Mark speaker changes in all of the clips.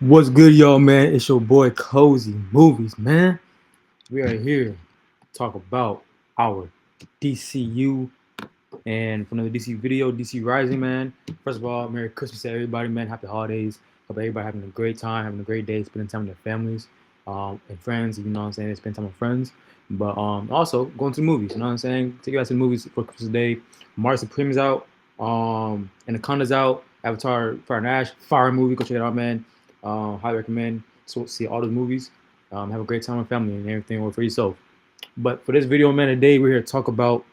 Speaker 1: What's good, y'all, man? It's your boy Cozy Movies, man. We are here to talk about our DCU and from the DC video, DC Rising, man. First of all, Merry Christmas to everybody, man. Happy holidays. Hope everybody having a great time, having a great day, spending time with their families and friends. You know what I'm saying? They spend time with friends. But also going to the movies, you know what I'm saying? Take you guys to the movies for Christmas Day. Mars Supreme is out. Anaconda's out. Avatar, Fire and Ash, fire movie. Go check it out, man. Highly recommend. So see all those movies. Have a great time with family and everything or for yourself. But for this video, man, today we're here to talk about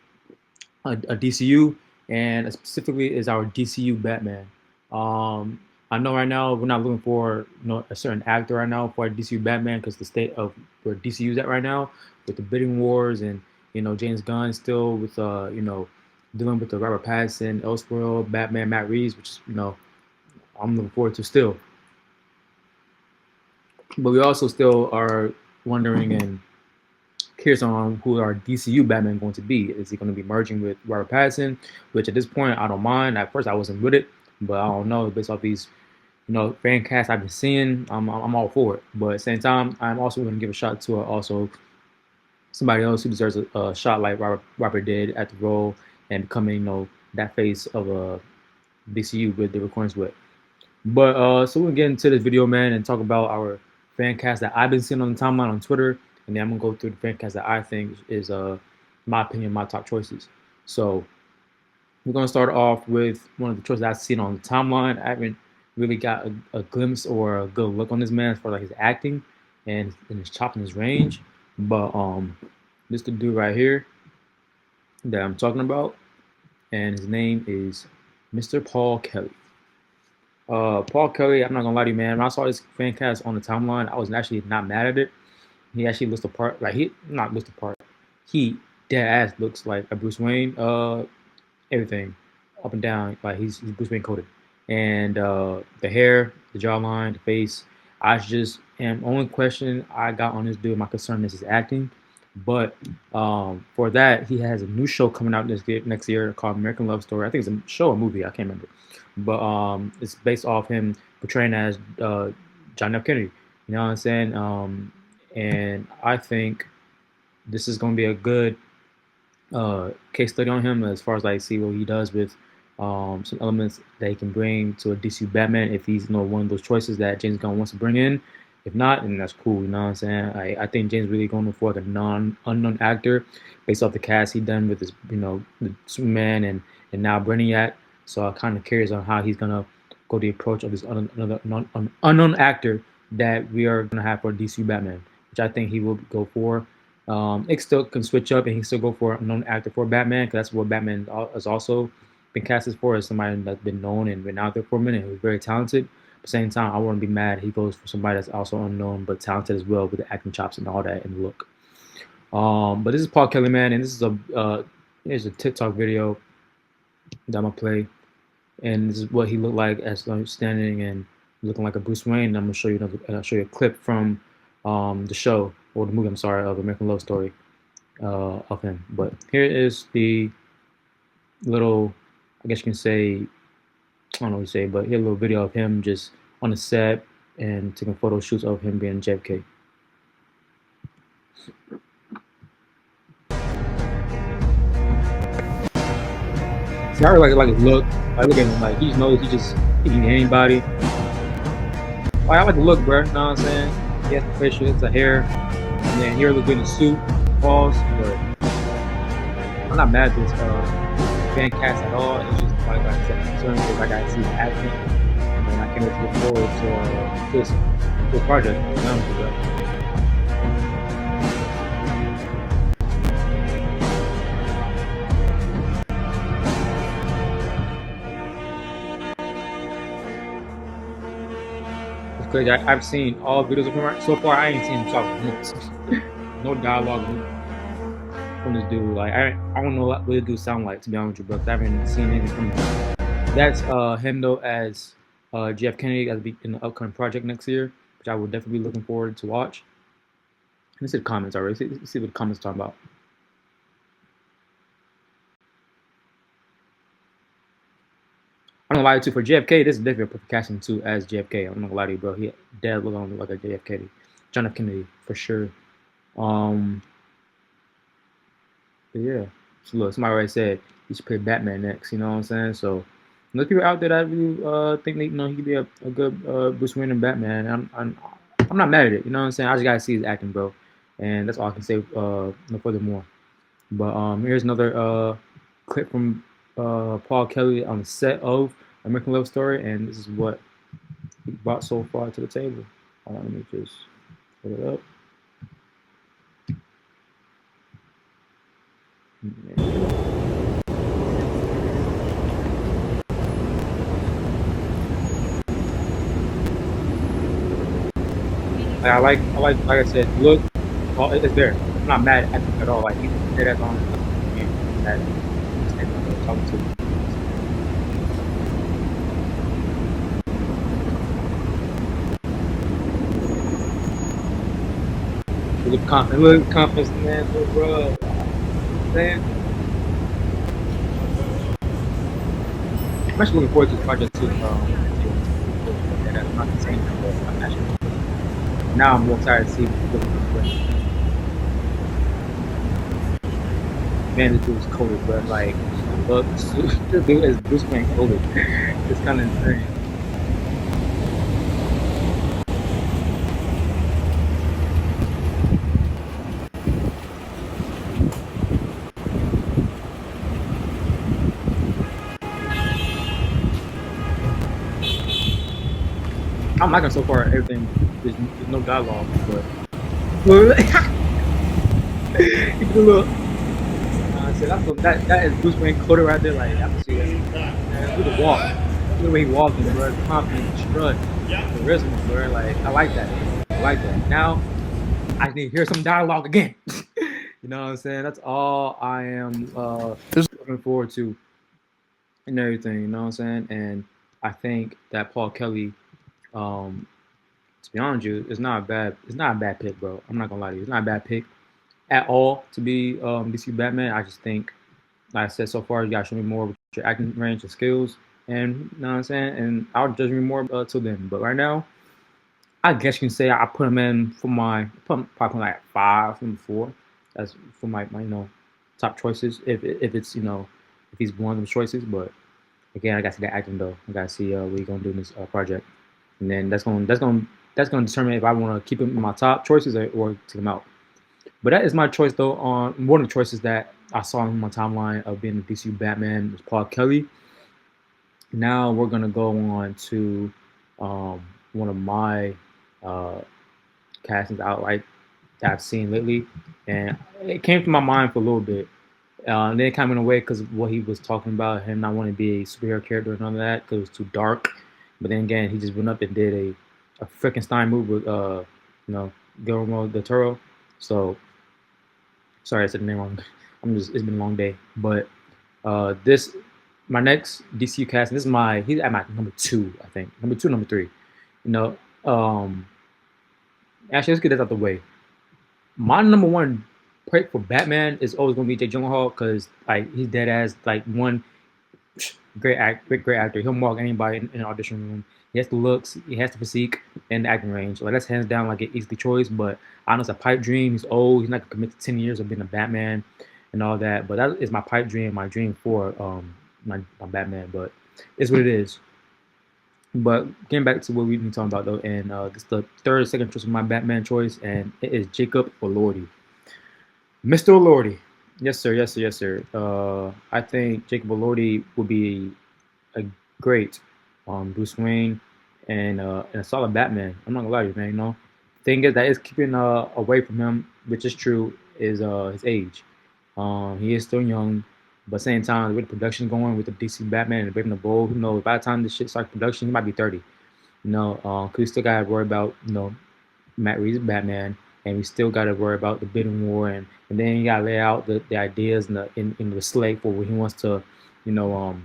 Speaker 1: a DCU, and specifically is our DCU Batman. Um, I know right now we're not looking for a certain actor right now for DCU Batman because the state of where DCU's at right now with the bidding wars and James Gunn still with dealing with the Robert Pattinson, Elseworld, Batman, Matt Reeves, which I'm looking forward to still. But we also still are wondering and curious on who our DCU Batman going to be. Is he going to be merging with Robert Pattinson? Which at this point I don't mind. At first I wasn't with it, but I don't know. Based off these fan casts I've been seeing, I'm all for it. But at the same time, I'm also going to give a shot to also somebody else who deserves a shot like Robert did at the role and becoming that face of a DCU with the recordings with. But so we'll get into this video, man, and talk about our fan cast that I've been seeing on the timeline on Twitter, and then I'm gonna go through the fan cast that I think is, my opinion, my top choices. So we're gonna start off with one of the choices I've seen on the timeline. I haven't really got a glimpse or a good look on this man as far as like his acting and his chopping his range. But this the dude right here that I'm talking about, and his name is Mr. Paul Kelly. Paul Kelly, I'm not gonna lie to you, man. When I saw this fan cast on the timeline, I was actually not mad at it. He actually looks the part, like he not looks the part. He dead ass looks like a Bruce Wayne. Everything up and down, like he's Bruce Wayne coded, and the hair, the jawline, the face. I just am only question I got on this dude. My concern is his acting, but for that he has a new show coming out next year called American Love Story. I think it's a show or movie. I can't remember, but it's based off him portraying as John F. Kennedy. You know what I'm saying? And I think this is going to be a good case study on him as far as like see what he does with some elements that he can bring to a DC Batman if he's one of those choices that James Gunn wants to bring in. If not, then that's cool. You know what I'm saying? I think James really going for like a unknown actor based off the cast he done with his the Superman and now Brainiac. So I'm kind of curious on how he's gonna go the approach of this unknown actor that we are gonna have for DC Batman, which I think he will go for. It still can switch up and he can still go for a known actor for Batman because that's what Batman has also been casted for as somebody that's been known and been out there for a minute who's very talented. At the same time, I wouldn't be mad he goes for somebody that's also unknown but talented as well with the acting chops and all that and the look. But this is Paul Kelly, man, and this is here's a TikTok video that I'm gonna play, and this is what he looked like as standing and looking like a Bruce Wayne. And I'm gonna show you a clip from the show or the movie. I'm sorry, of American Love Story of him. But here is the little, I guess you can say, I don't know what you say, but here's a little video of him just on the set and taking photo shoots of him being JFK. See, I really like his look. I look at him like he just knows he just eating anybody. Like, I like the look, bro. You know what I'm saying? He has the facial, it's the hair, and then here look good in the suit, balls. But I'm not mad at this fan cast at all. It's just like I said, concerned because I got to see the acting, and I can't wait to look forward to this project. You know, bro. It's crazy. I've seen all videos of him so far. I ain't seen him talk once. No dialogue from this dude. Like I don't know what the dude sound like, to be honest with you, but I haven't seen anything from him. That's him though as Jeff Kennedy in the upcoming project next year, which I will definitely be looking forward to watch. Let's see the comments already. Let's see what the comments are talking about. I'm gonna lie to you, for JFK, this is definitely a perfect casting too as JFK. I'm not gonna lie to you, bro. He dead look on like a JFK, John F. Kennedy for sure. Um, but yeah. So look, somebody already said he should play Batman next. You know what I'm saying? So there's people out there that really think that he could be a good Bruce Wayne and Batman. I'm not mad at it. You know what I'm saying? I just gotta see his acting, bro, and that's all I can say. No furthermore. But here's another clip from Paul Kelly on the set of American Love Story, and this is what he brought so far to the table. Hold on, let me just put it up. Like I said, look, well, it's there. I'm not mad at him at all. Like he's dead as on that talking to. Look confidence, man, look, bro. Man, I'm actually looking forward to the project too. I'm not saying that, but I'm actually now I'm more excited to see what man this dude's coded, but like look, this dude is Bruce Wayne coded. It's kind of insane. I'm liking so far everything. There's no dialogue, but look, he do look. I said that is Bruce Wayne coded right there. Like I can see that. Man, look at the walk. Look the way he walking, bro. The confidence, the strut, the charisma, bro. Like I like that. I like that. Now I need to hear some dialogue again. You know what I'm saying? That's all I am looking forward to and everything. You know what I'm saying? And I think that Paul Kelly, um, to be honest with you, it's not a bad pick, bro. I'm not gonna lie to you. It's not a bad pick at all to be DC Batman. I just think, like I said so far, you gotta show me more with your acting range and skills. And you know what I'm saying? And I'll judge me more till then. But right now, I guess you can say I put him in for probably like 5 from 4. That's for my top choices. If it's if he's one of those choices. But again, I got to see that acting though. I got to see what he's gonna do in this project, and then that's gonna determine if I want to keep him in my top choices or take him out. But that is my choice though. On one of the choices that I saw in my timeline of being the DCU Batman was Paul Kelly. Now we're gonna go on to one of my uh, castings outright that I've seen lately, and it came to my mind for a little bit. And then it kind of went away because of what he was talking about, him not wanting to be a superhero character and none of that because it was too dark. But then again, he just went up and did a Frankenstein movie with you know Guillermo del Toro. So sorry I said the name wrong. It's been a long day, but this my next DCU cast. And this is he's at my number 2, I think number 2, number 3. You know, actually let's get this out the way. My number one pick for Batman is always gonna be Jake Gyllenhaal because like he's dead as like one great actor. He'll mark anybody in an audition room. He has the looks, he has the physique, and the acting range. Like that's hands down like an easy choice. But I know it's a pipe dream. He's old. He's not gonna commit to 10 years of being a Batman and all that. But that is my pipe dream. My dream for my Batman. But it's what it is. But getting back to what we've been talking about though, and this is the third second choice of my Batman choice, and it is Jacob Elordi. Mr. Elordi. Yes, sir. Yes, sir. Yes, sir. I think Jacob Elordi would be a great Bruce Wayne and a solid Batman. I'm not gonna lie to you, man. Thing is that is keeping away from him, which is true, is his age. He is still young, but same time with the production going with the DC Batman and the Brave and the Bold, who knows? By the time this shit starts production, he might be 30. Cause we still gotta worry about Matt Reeves' Batman, and we still got to worry about the bidding war, and then you got to lay out the ideas in the slate for what he wants to, you know,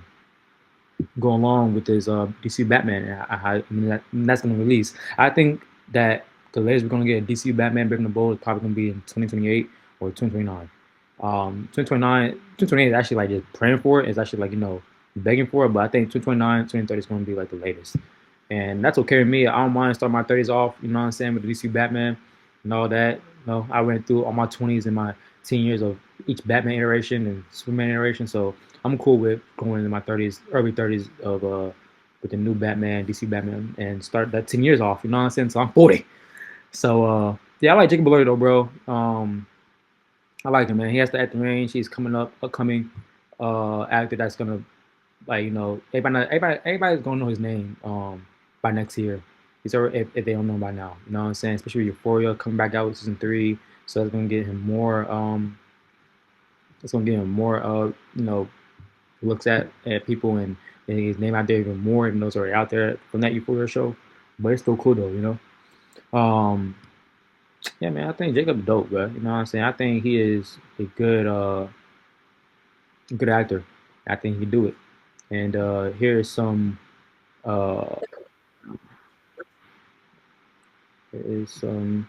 Speaker 1: go along with his DC Batman. And that's going to release. I think that the latest we're going to get a DC Batman Breaking the Bold is probably going to be in 2028 or 2029. 2029 is actually like just praying for it. It's actually like begging for it. But I think 2029, 2030 is going to be like the latest, and that's okay with me. I don't mind starting my 30s off. You know what I'm saying, with the DC Batman and all that. I went through all my 20s and my teen years of each Batman iteration and Superman iteration, so I'm cool with going into my 30s, early 30s of with the new Batman, DC Batman, and start that 10 years off. You know what I'm saying? So I'm 40. So yeah, I like Jacob Elordi though, bro. I like him, man. He has the acting range. He's coming up, upcoming actor that's gonna like everybody's gonna know his name by next year. He's already if they don't know by now. You know what I'm saying? Especially with Euphoria coming back out with season 3, so it's gonna get him more. It's gonna get him more. Looks at people and his name out there even more, even though it's already out there from that Euphoria show. But it's still cool though, you know. Yeah, man, I think Jacob's dope, bro. You know what I'm saying? I think he is a good actor. I think he can do it. And here's some uh, here is some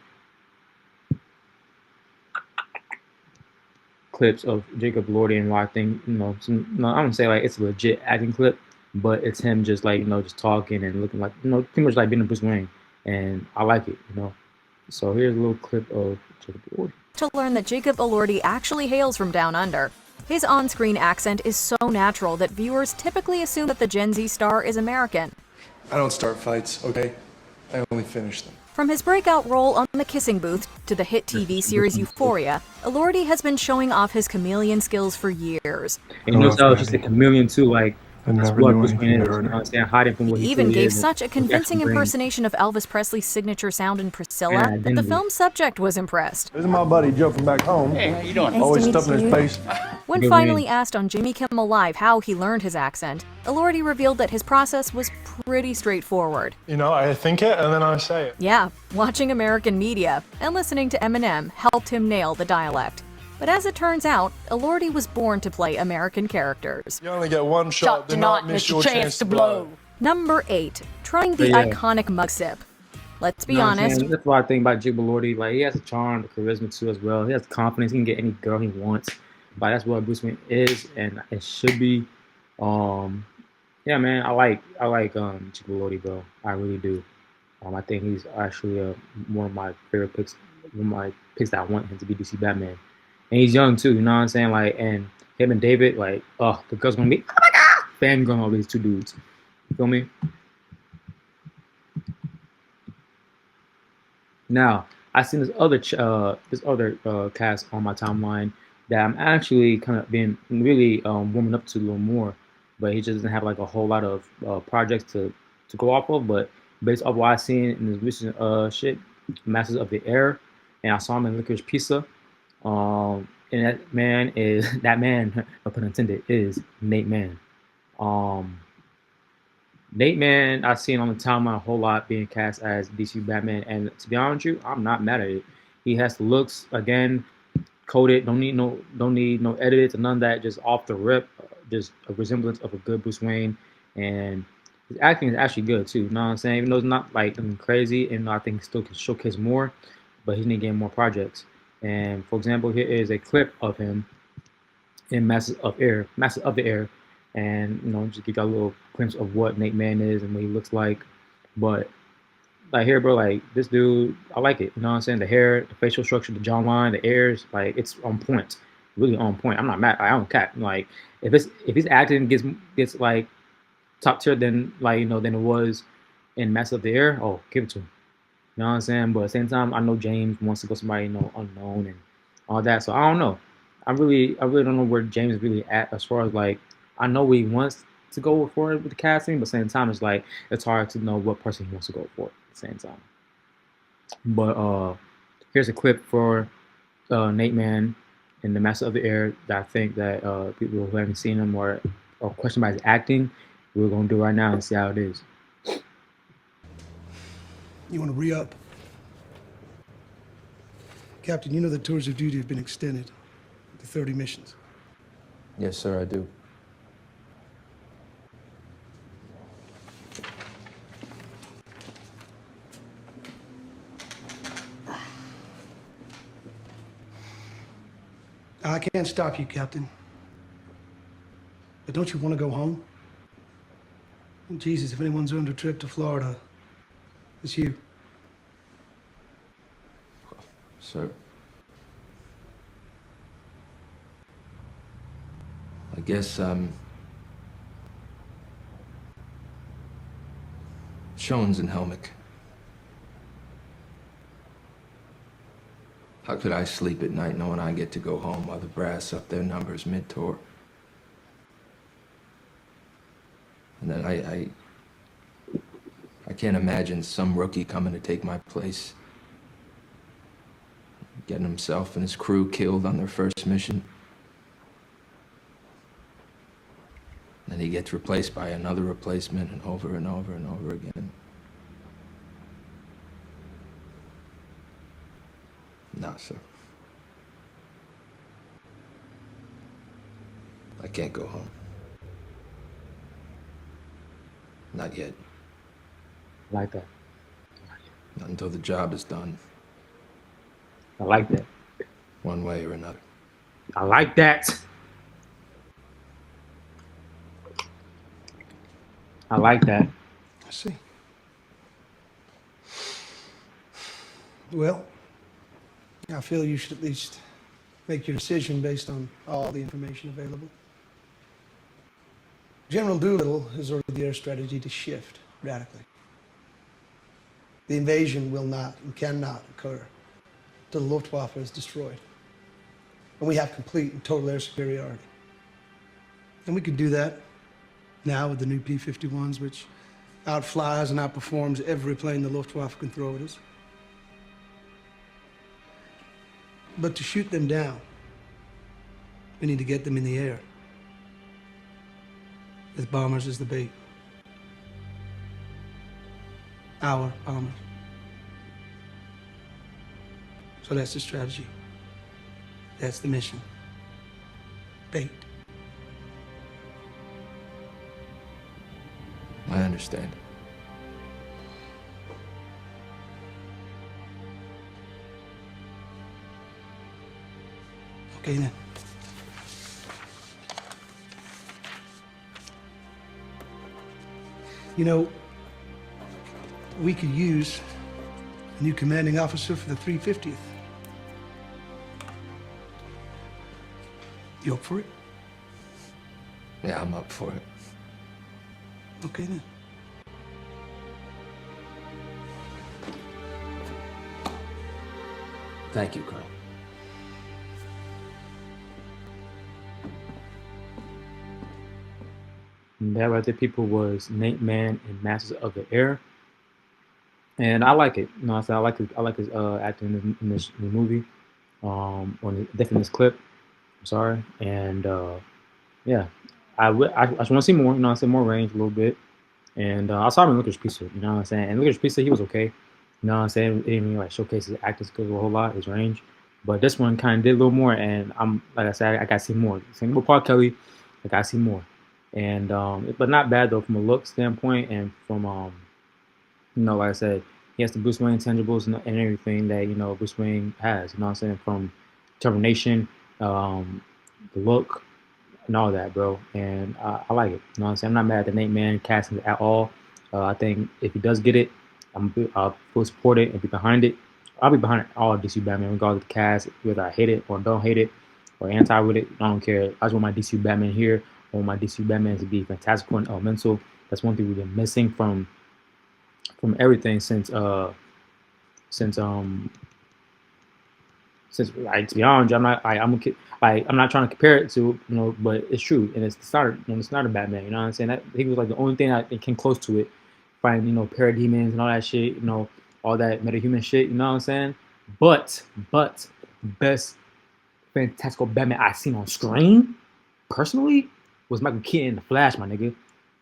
Speaker 1: clips of Jacob Lordy and why I think no, I don't say like it's a legit acting clip, but it's him just like just talking and looking like pretty much like being a Bruce Wayne, and I like it. So here's a little clip of Jacob Lordy.
Speaker 2: To learn that Jacob Elordi actually hails from down under. His on-screen accent is so natural that viewers typically assume that the Gen Z star is American.
Speaker 3: I don't start fights, okay? I only finish them.
Speaker 2: From his breakout role on The Kissing Booth to the hit TV series Euphoria, Elordi has been showing off his chameleon skills for years.
Speaker 1: And you notice how it's just a chameleon too, like that's what Bruce Wayne is.
Speaker 3: You
Speaker 1: know what I'm saying? Hiding from what
Speaker 2: He
Speaker 1: he
Speaker 2: even
Speaker 1: truly
Speaker 2: gave
Speaker 1: is
Speaker 2: such a
Speaker 1: and what he
Speaker 2: convincing
Speaker 1: actually brings.
Speaker 2: impersonation of Elvis Presley's signature sound in Priscilla
Speaker 1: Yeah,
Speaker 2: that the
Speaker 1: identity.
Speaker 2: film's subject was impressed.
Speaker 3: This is my buddy Joe from back home.
Speaker 4: Hey, how you doing?
Speaker 3: Always stuffing his face.
Speaker 2: When
Speaker 1: Good
Speaker 2: finally
Speaker 1: range.
Speaker 2: asked on Jimmy Kimmel Live how he learned his accent, Elordi revealed that his process was pretty straightforward.
Speaker 3: You know, I think it and then I say it.
Speaker 2: Yeah, watching American media and listening to Eminem helped him nail the dialect. But as it turns out, Elordi was born to play American characters.
Speaker 3: You only get one shot,
Speaker 4: Do not miss your chance to blow.
Speaker 2: Number 8, trying the
Speaker 1: Yeah.
Speaker 2: iconic mug sip. Let's be
Speaker 1: You know what I'm
Speaker 2: honest,
Speaker 1: saying? That's what I think about Jacob Elordi. Like he has a charm, the charisma too as well. He has confidence. He can get any girl he wants. But that's what Bruce Wayne is, and it should be. Yeah, man, I like Jacob Elordi, bro. I really do. I think he's actually one of my favorite picks. One of my picks that I want him to be DC Batman, and he's young too. You know what I'm saying? Like, and him and David, like, oh, the girl's gonna be fangirling all these two dudes. You feel me? Now, I seen this other cast on my timeline that I'm actually kind of been really warming up to a little more, but he just doesn't have like a whole lot of projects to go off of. But based off what I seen in this recent shit, Masters of the Air, and I saw him in Licorice Pizza. And that man, no pun intended, is Nate Man. Um, Nate Man, I've seen on the timeline a whole lot being cast as DC Batman, and to be honest with you, I'm not mad at it. He has the looks again, coded. Don't need no edits or none of that. Just off the rip, just a resemblance of a good Bruce Wayne, and his acting is actually good too. You know what I'm saying? Even though it's not like crazy, and I think he still can showcase more, but he need to get more projects. And for example, here is a clip of him in Masters of the Air, and just get a little glimpse of what Nate Man is and what he looks like. But like here, bro, like this dude, I like it. You know what I'm saying? The hair, the facial structure, the jawline, the ears, like it's on point, really on point. I'm not mad. I don't cap. Like if his acting gets like top tier, then than it was in Masters of the Air. Oh, give it to him. You know what I'm saying? But at the same time, I know James wants to go somebody unknown and all that. So I don't know. I really don't know where James is really at as far as like I know what he wants to go for with the casting, but at the same time it's hard to know what person he wants to go for at the same time. But here's a clip for Nate Man in the Master of the Air that I think that people who haven't seen him or question about his acting, we're gonna do right now and see how it is.
Speaker 5: You want to re-up? Captain, you know the tours of duty have been extended to 30 missions.
Speaker 6: Yes, sir, I do.
Speaker 5: I can't stop you, Captain. But don't you want to go home? Jesus, if anyone's earned a trip to Florida, it's you.
Speaker 6: Sir. I guess, Shones and Helmick. How could I sleep at night knowing I get to go home while the brass up their numbers mid-tour? And then I can't imagine some rookie coming to take my place. Getting himself and his crew killed on their first mission. Then he gets replaced by another replacement and over and over and over again. No, sir. I can't go home. Not yet.
Speaker 1: I like that.
Speaker 6: Not until the job is done,
Speaker 1: I like that.
Speaker 6: one way or another.
Speaker 1: I like that. I like that.
Speaker 5: I see. Well, I feel you should at least make your decision based on all the information available. General Doolittle has ordered the air strategy to shift radically. The invasion will not and cannot occur till the Luftwaffe is destroyed. And we have complete and total air superiority. And we can do that now with the new P-51s, which outflies and outperforms every plane the Luftwaffe can throw at us. But to shoot them down, we need to get them in the air, with bombers as the bait. Our bombers. So that's the strategy. That's the mission. Bait.
Speaker 6: I understand.
Speaker 5: Okay then. You know, we could use a new commanding officer for the 350th. You up for it?
Speaker 6: Yeah, I'm up for it.
Speaker 5: Okay then.
Speaker 6: Thank you, Colonel.
Speaker 1: And that right there, people, was Nate Mann in Masters of the Air. And I like it. You know, I like his acting in this movie. Definitely this clip. I'm sorry. And yeah, I just want to see more. You know, I see more range a little bit. And I saw him in Licorice Pizza. You know what I'm saying? And Licorice Pizza, he was okay. You know what I'm saying? It didn't really like showcase his acting skills a whole lot, his range. But this one kind of did a little more. And I'm like I said, I got to see more. Same with Paul Kelly. I got to see more. And but not bad though from a look standpoint and from you know, like I said, he has the Bruce Wayne intangibles and everything that, you know, Bruce Wayne has, you know what I'm saying, from determination, the look, and all that, bro. And I like it. You know what I'm saying? I'm not mad at the Nate Man casting at all. I think if he does get it, I'll fully support it and be behind it. I'll be behind all DC Batman, regardless of the cast, whether I hate it or don't hate it or anti with it. I don't care. I just want my DC Batman here. I want my DC Batman to be fantastical and elemental. That's one thing we've been missing from everything since like, to be honest, I'm not trying to compare it to, you know, but it's true and it's not, you know, it's not a Batman, you know what I'm saying? That he was like the only thing that came close to it, fighting, you know, parademons and all that shit, you know, all that metahuman shit, you know what I'm saying? But best fantastical Batman I seen on screen personally was Michael Keaton in The Flash, my nigga.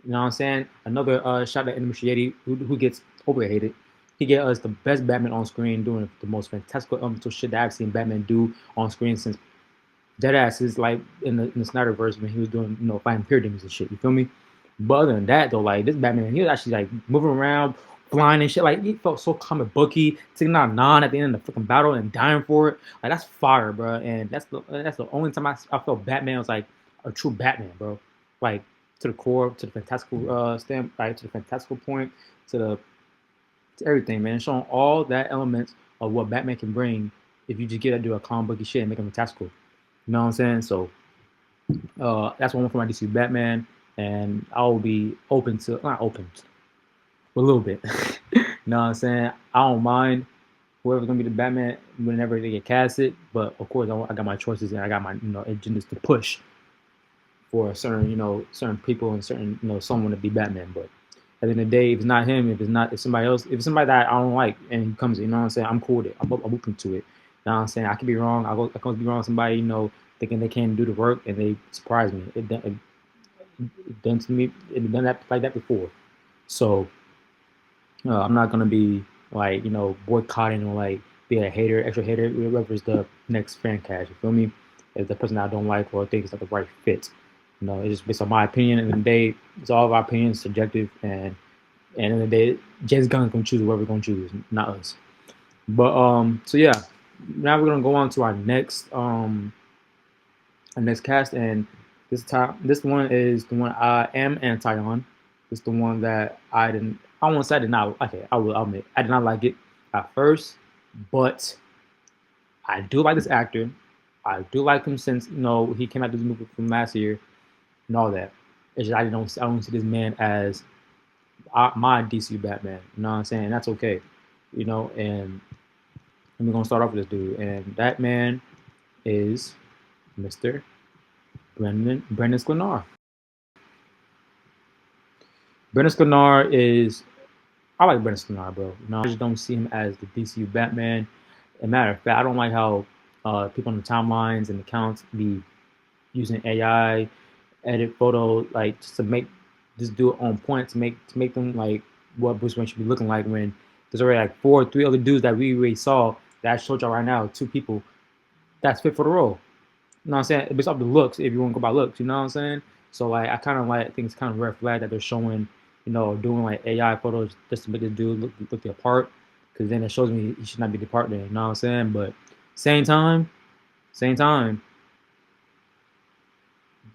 Speaker 1: You know what I'm saying? Another shot at Enemy Muschietti, who gets overhated. He gave us the best Batman on screen, doing the most fantastical elemental shit that I've seen Batman do on screen since Deadass is like in the Snyderverse when he was doing, you know, fighting parademons and shit. You feel me? But other than that, though, like this Batman, he was actually like moving around, flying and shit. Like he felt so comic booky, taking out non at the end of the fucking battle and dying for it. Like that's fire, bro. And that's the only time I felt Batman was like a true Batman, bro. Like to the core, to the fantastical stamp, right, to the fantastical point, to the to everything, man. It's showing all that elements of what Batman can bring if you just get to do a comic booky shit and make him fantastical. You know what I'm saying? So that's one for my DC Batman, and I'll be open to not open, but a little bit. You know what I'm saying? I don't mind whoever's gonna be the Batman whenever they get casted, but of course I got my choices and I got my agendas to push for certain certain people and certain someone to be Batman. But at the end of the day, if it's not him, if somebody else, if it's somebody that I don't like and he comes, you know what I'm saying, I'm cool with it. I'm open to it. You know what I'm saying? I could be wrong. I could be wrong. Somebody thinking they can't do the work and they surprise me. It done to me. It done that like that before. So I'm not gonna be like boycotting or like be a hater, extra hater, whoever's the next fan cast. You feel me? If the person I don't like or think is not the right fit, it's just based on my opinion. And the day, it's all of our opinions, subjective, and in the day, James Gunn's gonna choose whoever we're gonna choose, not us. But so yeah, now we're gonna go on to our next cast, and this one is the one I am anti on. It's the one that I didn't. I won't say I did not. Okay, I will admit I did not like it at first, but I do like this actor. I do like him since he came out this movie from last year and all that. It's just I don't see this man as my DC Batman. You know what I'm saying? That's okay. And we're gonna start off with this dude, and that man is Mr. Brendan Sklenar. Brendan Sklenar is I like Brendan Sklenar, bro. I just don't see him as the DCU Batman. As a matter of fact, I don't like how people on the timelines and accounts be using AI, edit photo, like just to make just do it on point to make them like what Bruce Wayne should be looking like when there's already like three other dudes that we already saw that I showed y'all right now, two people that's fit for the role. You know what I'm saying? It's up to looks if you want to go by looks. You know what I'm saying? So like I kind of like think it's kind of a red flag that they're showing, doing like AI photos just to make the dude look the part, because then it shows me he should not be the part there. You know what I'm saying? But same time,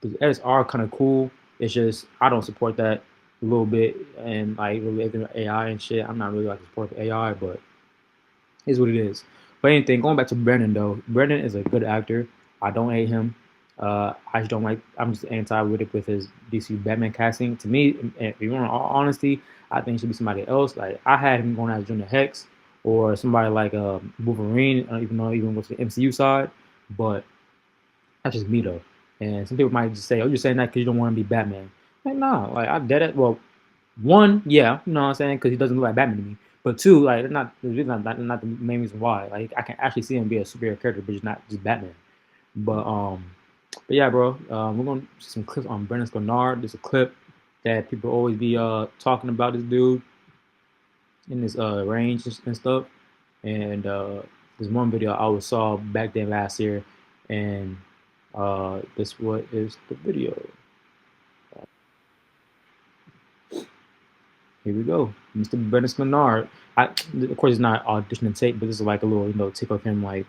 Speaker 1: the edits are kind of cool. It's just I don't support that a little bit, and like really AI and shit. I'm not really like support the AI, but it's what it is. But anything, going back to Brendan though, Brendan is a good actor. I don't hate him. I just don't like. I'm just anti with it with his DC Batman casting. To me, if you want all honesty, I think it should be somebody else. Like I had him going as Jonah Hex or somebody like Wolverine, even though he even goes to the MCU side. But that's just me though. And some people might just say, "Oh, you're saying that because you don't want to be Batman." Like, nah. Like I did it. Well, one, yeah, you know what I'm saying, because he doesn't look like Batman to me. But two, like not the main reason why. Like I can actually see him be a superior character, but just not just Batman. But yeah, bro, we're gonna see some clips on Brendan Sklenar. There's a clip that people always be talking about this dude in this range and stuff. And there's one video I always saw back then last year, and this what is the video. Here we go, Mr. Brendan Sklenar. Of course, it's not audition tape, but this is like a little take of him, like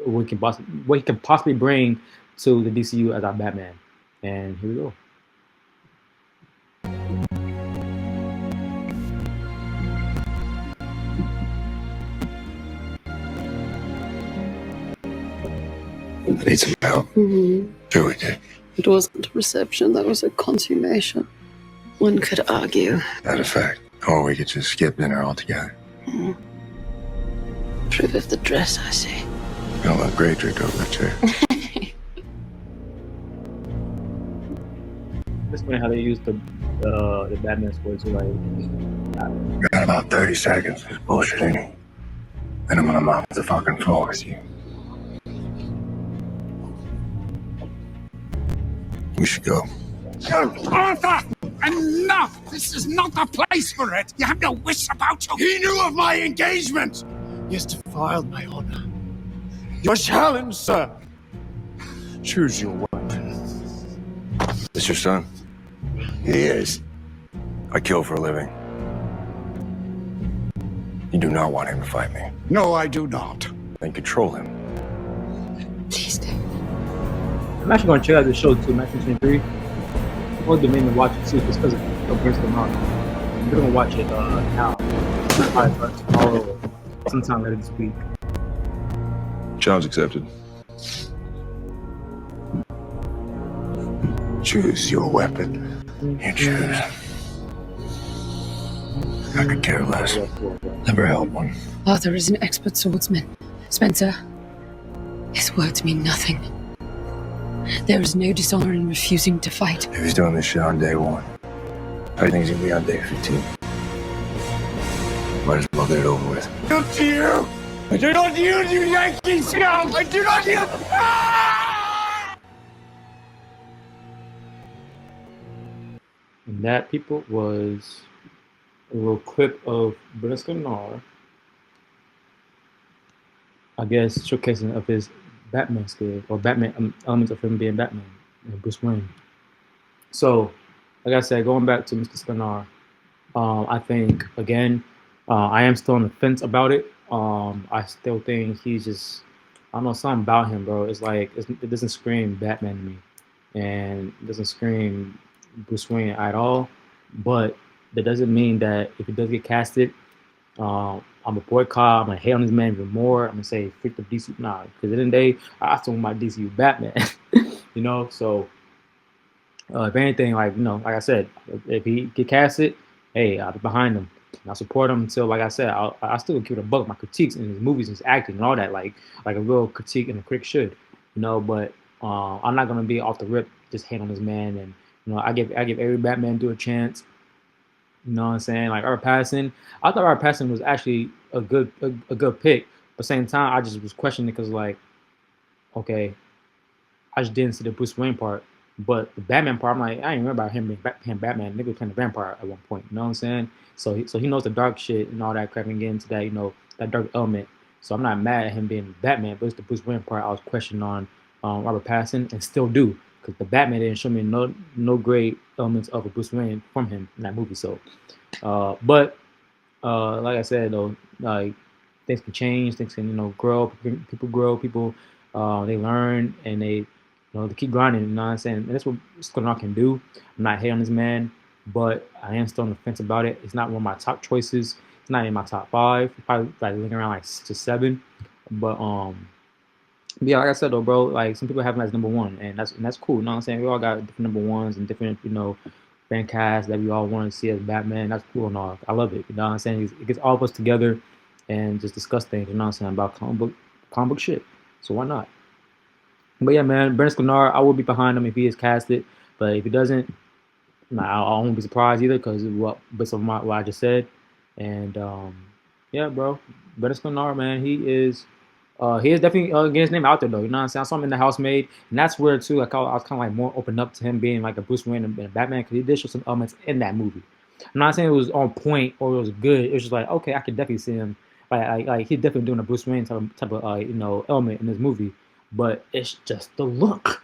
Speaker 1: what he can possibly bring to the DCU as our Batman. And here we go.
Speaker 7: I need some help. Sure we did.
Speaker 8: It wasn't a reception, that was a consummation. One could argue.
Speaker 7: That a fact. Or we could just skip dinner altogether.
Speaker 8: Approve of the dress, I see.
Speaker 7: Don't look great draped over the chair.
Speaker 1: That's funny how they use the Batman score to like.
Speaker 7: Got about 30 seconds. It's bullshitting. Then I'm gonna mop the fucking floor with you. We should go.
Speaker 4: Arthur! Enough! This is not the place for it! You have no wish about you!
Speaker 3: He knew of my engagement!
Speaker 4: He has defiled my honor. Your challenge, sir! Choose your weapon.
Speaker 7: This your son?
Speaker 3: He is.
Speaker 7: I kill for a living. You do not want him to fight me.
Speaker 3: No, I do not.
Speaker 7: Then control him.
Speaker 8: Please do.
Speaker 1: I'm actually gonna check out this show too, 1923. Well, the main to watch it too, just because of Briscoe Mark. We're gonna watch it now. Probably start tomorrow or sometime later this week.
Speaker 4: Challenge accepted.
Speaker 7: Choose your weapon. You choose. I could care less. Never held one.
Speaker 8: Arthur is an expert swordsman. Spencer, his words mean nothing. There is no dishonor in refusing to fight.
Speaker 7: If he's doing this shit on day one, how do you think he's gonna be on day 15? Might as well get it over with.
Speaker 4: Look to you! I do not use you, Yankee scum! I do not use...
Speaker 1: And that, people, was a little clip of Briscoe, I guess, showcasing of his Batman skill, or Batman elements of him being Batman and Bruce Wayne. So, like I said, going back to Mr. Scanar, I think again, I am still on the fence about it. I still think he's just, I don't know, something about him, bro. It's like it doesn't scream Batman to me, and it doesn't scream Bruce Wayne at all. But that doesn't mean that if it does get casted, I'm a boycott. I'm gonna hate on this man even more. I'm gonna say freak the DC. Nah, because at the end of the day, I still want my DCU Batman. So if anything, like like I said, if he get casted, hey, I'll be behind him. And I'll support him until, like I said, I still keep it a buck my critiques in his movies, his acting, and all that, like a real critique and a critic should, But I'm not gonna be off the rip just hate on this man, and I give every Batman do a chance. You know what I'm saying? Like Art Patterson, I thought Art Patterson was actually a good pick, but at the same time, I just was questioning it because like, okay, I just didn't see the Bruce Wayne part. But the Batman part, I'm like, I didn't remember about him being Batman. Nigga was playing the vampire at one point. You know what I'm saying? So he knows the dark shit and all that crap and get into that, that dark element. So I'm not mad at him being Batman, but it's the Bruce Wayne part I was questioning on Robert Pattinson and still do. Because the Batman didn't show me no great elements of a Bruce Wayne from him in that movie. So but like I said though, like things can change, things can grow, people grow, people they learn and they keep grinding. You know what I'm saying? And that's what Sklar can do. I'm not hating on this man, but I am still on the fence about it. It's not one of my top choices. It's not in my top five. Probably like looking around like 6 or 7. But yeah, like I said though, bro, like some people have him as number one, and that's cool. You know what I'm saying? We all got different number ones and different fan casts that we all want to see as Batman. That's cool and all. I love it. You know what I'm saying? It gets all of us together and just discuss things. You know what I'm saying about comic book shit. So why not? But yeah, man, Brent Sklar, I will be behind him if he is casted. But if he doesn't, I won't be surprised either because based on what I just said. And yeah, bro, Brent Sklar, man, he is definitely getting his name out there though. You know what I'm saying? I saw him in The Housemaid, and that's where too. I was kind of like more open up to him being like a Bruce Wayne and a Batman because he did show some elements in that movie. I'm not saying it was on point or it was good. It was just like okay, I could definitely see him like he's definitely doing a Bruce Wayne type of element in this movie. But it's just the look.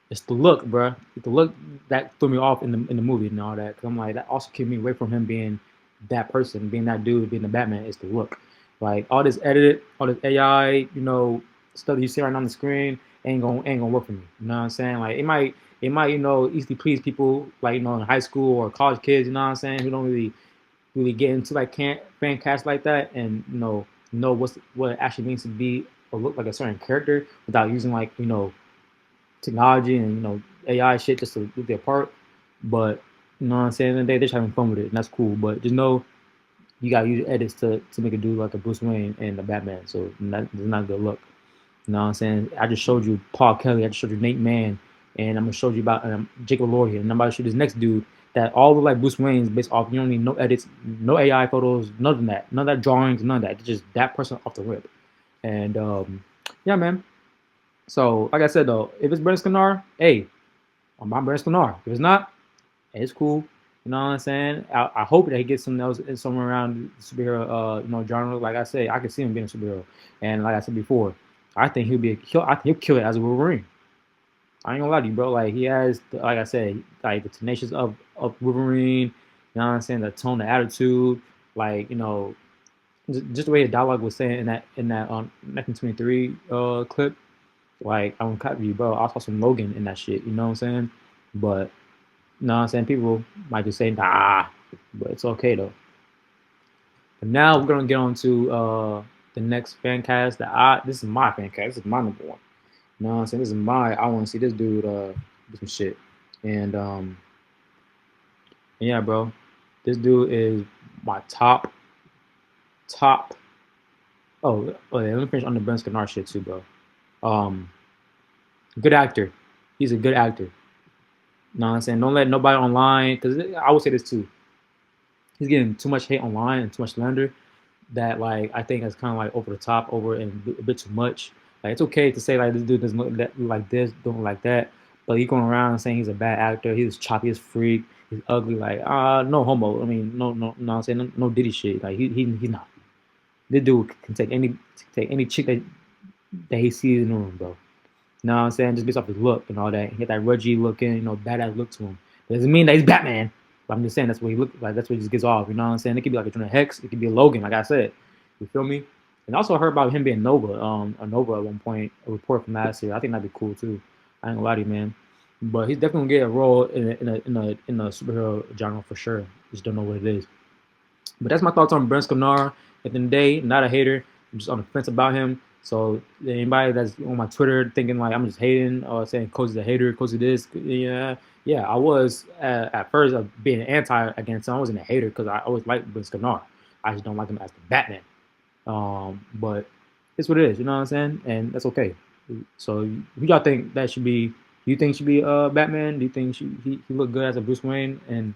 Speaker 1: It's the look, bro. It's the look that threw me off in the movie and all that. Cause I'm like that also kept me away from him being that person, being that dude, being the Batman. It's the look. Like all this edited, all this AI, stuff that you see right now on the screen ain't gonna work for me. You know what I'm saying? Like it might easily please people like in high school or college kids. You know what I'm saying? Who don't really get into like fan cast like that and know what it actually means to be or look like a certain character without using like technology and AI shit just to do their part. But you know what I'm saying? They're just having fun with it and that's cool. But just know you gotta use edits to make it do like a Bruce Wayne and a Batman. So that's not a good look. You know what I'm saying? I just showed you Paul Kelly. I just showed you Nate Mann, and I'm gonna show you about Jacob Lord here. And I'm about to show this next dude that all look like Bruce Wayne's based off. You don't need no edits, no AI photos, none of that, none of that drawings, none of that. It's just that person off the rip. And yeah, man. So like I said though, if it's Brent Sklar, hey, I'm Brent Sklar. If it's not, hey, it's cool. You know what I'm saying? I hope that he gets something else somewhere around the superhero, genre. Like I said, I could see him being a superhero. And like I said before, I think I think he'll kill it as a Wolverine. I ain't gonna lie to you, bro. Like he has, like I said, like the tenacious of Wolverine. You know what I'm saying? The tone, the attitude, like just the way the dialogue was saying in that 1923 clip. Like I don't cut you, bro. I saw some Logan in that shit. You know what I'm saying? But You know what I'm saying? People might just say, nah, but it's okay though. But now we're gonna get on to the next fan cast that this is my fan cast. This is my number one. You know what I'm saying? This is my I wanna see this dude do some shit. And yeah, bro. This dude is my top. Yeah, let me finish on the Ben Scanar shit too, bro. Um, good actor. He's a good actor. You know what I'm saying? Don't let nobody online, because I would say this too. He's getting too much hate online and too much slander that like I think is kind of like over the top, over and a bit too much. Like it's okay to say like this dude doesn't look like this, don't like that, but he going around saying he's a bad actor, he's choppy as freak, he's ugly, like no homo. I mean no I'm saying no Diddy shit. Like he's not. This dude can take any chick that he sees in the room, bro. You know what I'm saying? Just based off his look and all that. He got that Reggie looking, badass look to him. Doesn't mean that he's Batman. But I'm just saying that's what he look like. That's what he just gets off. You know what I'm saying? It could be like a Jonah Hex. It could be a Logan, like I said. You feel me? And also heard about him being Nova. A Nova at one point. A report from last year. I think that'd be cool too. I ain't gonna lie to you, man. But he's definitely gonna get a role in a superhero genre for sure. Just don't know what it is. But that's my thoughts on Brent Scanar. At the end of the day, not a hater. I'm just on the fence about him. So anybody that's on my Twitter thinking like I'm just hating or saying Cozy's a hater, Cozy this, yeah, I was at first being anti against him. I wasn't a hater because I always liked Brent Scanar. I just don't like him as the Batman. But it's what it is, you know what I'm saying? And that's okay. So who y'all think that should be? Do you think should be Batman? Do you think he look good as a Bruce Wayne and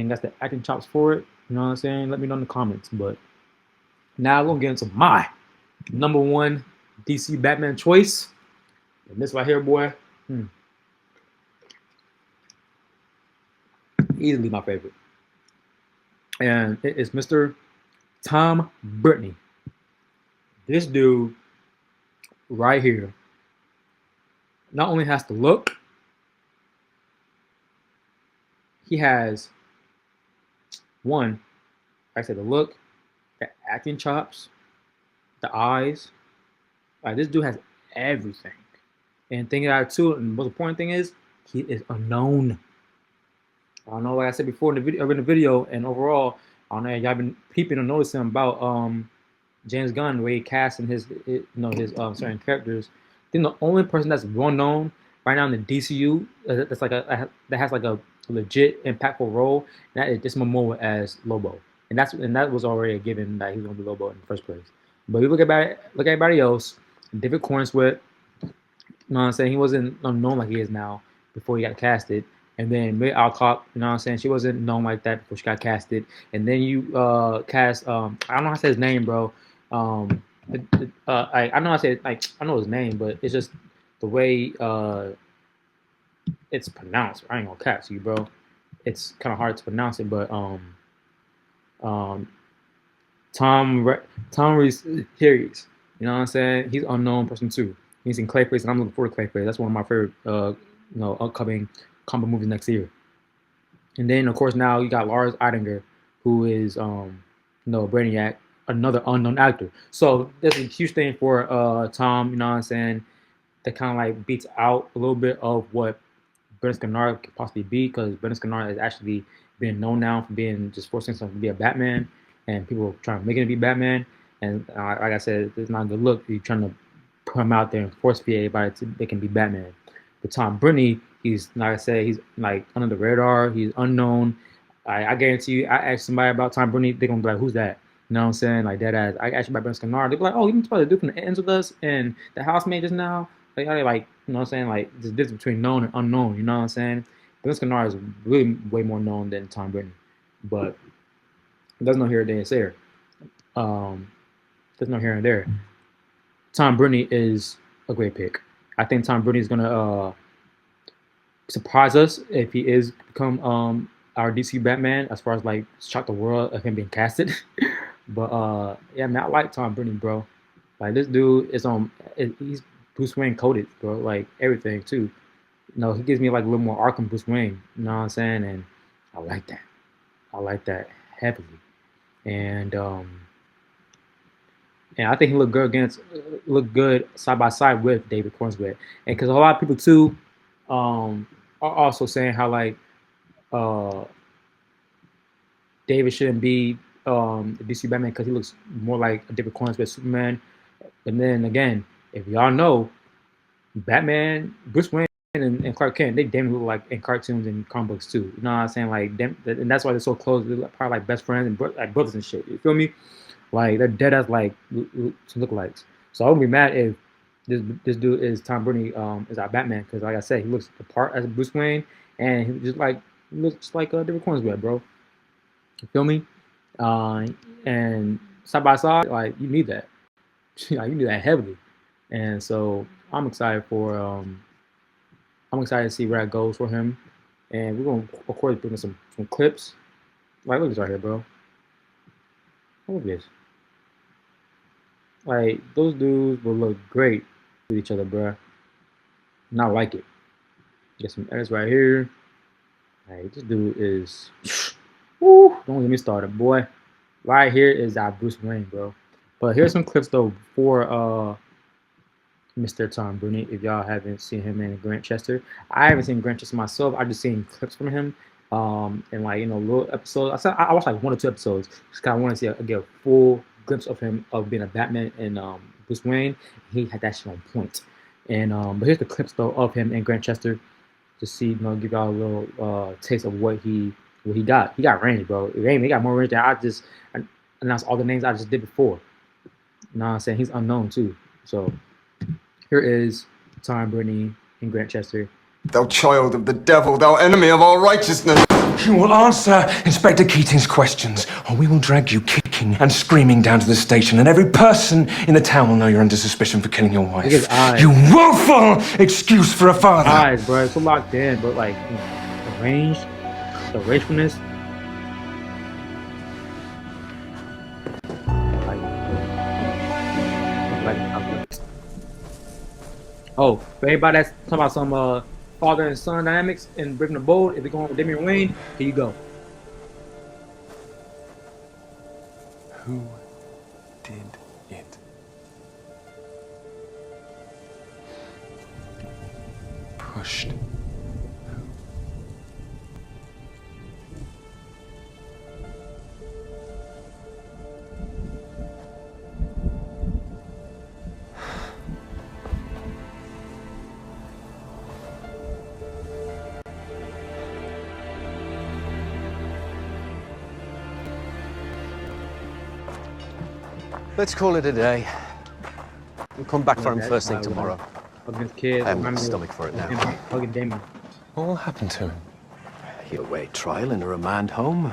Speaker 1: got the acting chops for it? You know what I'm saying? Let me know in the comments. But now we're gonna get into my number one DC Batman choice. And this right here, boy, easily my favorite. And it is Mr. Tom Brittney. This dude right here not only has the look, he has one, like I said, the look, the acting chops, the eyes. Like this dude has everything. And thing about it too, and the most important thing is he is unknown. I don't know, like I said before in the video, and overall, I don't know, y'all been peeping or noticing about James Gunn, the way he casting his certain characters. I think the only person that's well known right now in the DCU that's like that has like a legit impactful role, and that is just Momoa as Lobo, and that was already a given that he was gonna be Lobo in the first place. But you look at everybody else, David Cornsweet, you know what I'm saying? He wasn't unknown like he is now before he got casted. And then May Alcott, you know what I'm saying? She wasn't known like that before she got casted. And then you cast I don't know how to say his name, bro. I know I said like I know his name, but it's just the way it's pronounced. I ain't gonna cast you, bro. It's kind of hard to pronounce it, but um Tom Reese Harris. You know what I'm saying? He's an unknown person too. He's in Clayface, and I'm looking forward to Clayface. That's one of my favorite, upcoming combo movies next year. And then, of course, now you got Lars Eidinger, who is, Brainiac, another unknown actor. So that's a huge thing for Tom. You know what I'm saying? That kind of like beats out a little bit of what Brendan Scannar could possibly be, because Brendan Scannar has actually been known now for being just forcing himself to be a Batman, and people trying to make him be Batman. And like I said, it's not a good look. You're trying to put him out there and force feed everybody to they can be Batman. But Tom Brittney, he's like I said, he's like under the radar. He's unknown. I guarantee you, I ask somebody about Tom Brittney, they're gonna be like, "Who's that?" You know what I'm saying? Like that ass. I asked you about Ben Scanar, they'll be like, "Oh, you supposed to do from the ends with us and the housemate just now." Like you know what I'm saying? Like the difference between known and unknown. You know what I'm saying? Ben Scanar is really way more known than Tom Brittney, but there's no here and there. There's no here and there. Tom Brittney is a great pick. I think Tom Brittney is gonna surprise us if he is become our DC Batman, as far as like shock the world of him being casted. But yeah, man, I like Tom Brittney, bro. Like this dude is he's Bruce Wayne coded, bro. Like everything too. He gives me like a little more Arkham Bruce Wayne. You know what I'm saying? And I like that. I like that heavily. And I think he looked good side by side with David Cornsweet. And because a lot of people too are also saying how like uh, David shouldn't be the DC Batman because he looks more like a different coin with Superman. And then again, if y'all know, Batman, Bruce Wayne, and Clark Kent, they damn look like in cartoons and comic books too. You know what I'm saying? Like, them, and that's why they're so close. They're probably like best friends and like brothers and shit. You feel me? Like they're dead as like lookalikes. So I wouldn't be mad if this dude is Tom Brady is our Batman because like I said, he looks the part as Bruce Wayne and he just like looks like a different coins with bro. You feel me? Uh, and side by side, like you need that. Like, you need that heavily. And so I'm excited for I'm excited to see where that goes for him. And we're gonna of course bring in some clips. Like look at this right here, bro. Look at this. Like those dudes will look great with each other, bro. And I like it. Get some edits right here. Like this dude is woo, don't get me started, boy. Right here is our Bruce Wayne, bro. But here's some clips though for Mr. Tom Bruni. If y'all haven't seen him in Grant Chester, I haven't seen Grant Chester myself. I just seen clips from him, and like little episodes. I watched like 1 or 2 episodes. Just kind of want to see get a full glimpse of him of being a Batman and Bruce Wayne. He had that shit on point. And but here's the clips though of him and Grant Chester to see give y'all a little taste of what he got. He got range, bro. He got more range than I just announced all the names I just did before. You know what I'm saying? He's unknown too. So here is Tom Brittany and Grant Chester.
Speaker 9: Thou child of the devil, thou enemy of all righteousness.
Speaker 10: You will answer Inspector Keating's questions, or we will drag you kicking and screaming down to the station, and every person in the town will know you're under suspicion for killing your wife.
Speaker 1: Look at his eyes.
Speaker 10: You woeful excuse for a father.
Speaker 1: Eyes, bro. It's so locked in, but like the range, the racefulness. Oh, for everybody that's talking about some father and son dynamics in Breaking the Bold, if you're going with Damian Wayne, here you go.
Speaker 4: Who did it? Pushed.
Speaker 11: Let's call it a day. We'll come back for him first thing tomorrow.
Speaker 1: Hugging his kids.
Speaker 11: I haven't the stomach for it now.
Speaker 1: Hugging Damien.
Speaker 4: What will happen to him?
Speaker 11: He'll await trial in a remand home.